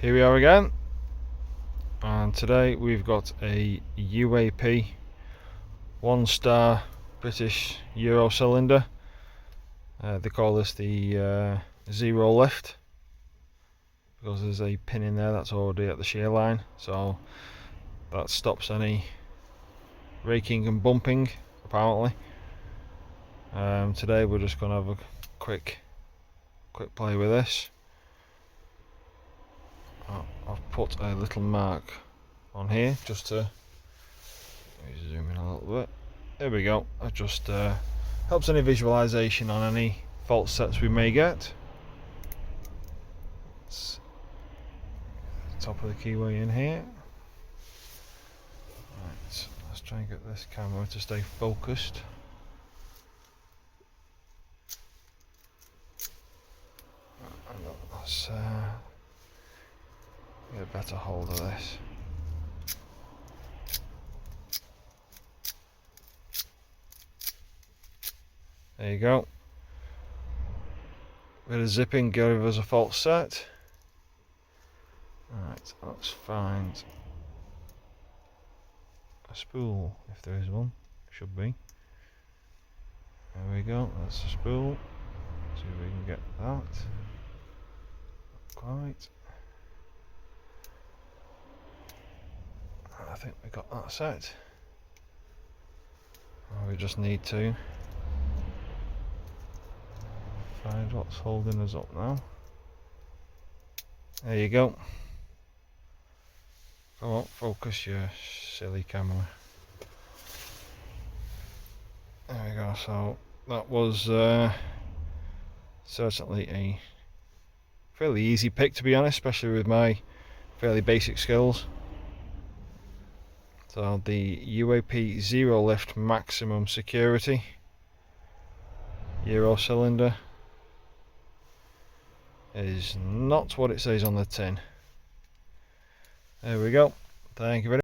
Here we are again, and today we've got a UAP 1-star British Euro cylinder. They call this the Zero lift because there's a pin in there that's already at the shear line, so that stops any raking and bumping apparently. Today we're just going to have a quick play with this. I've put a little mark on here just to zoom in a little bit. There we go. That just helps any visualization on any fault sets we may get. It's top of the keyway in here. Right, let's try and get this camera to stay focused. Let's get a better hold of this. There you go. Bit of zipping, give us a fault set. Right, let's find a spool if there is one. Should be. There we go, that's the spool. See if we can get that. Not quite. I think we got that set. We just need to find what's holding us up now. There you go. Come on, focus your silly camera. There we go. So that was certainly a fairly easy pick, to be honest, especially with my fairly basic skills. So the UAP Zero lift maximum security Euro cylinder is not what it says on the tin. There we go. Thank you very much.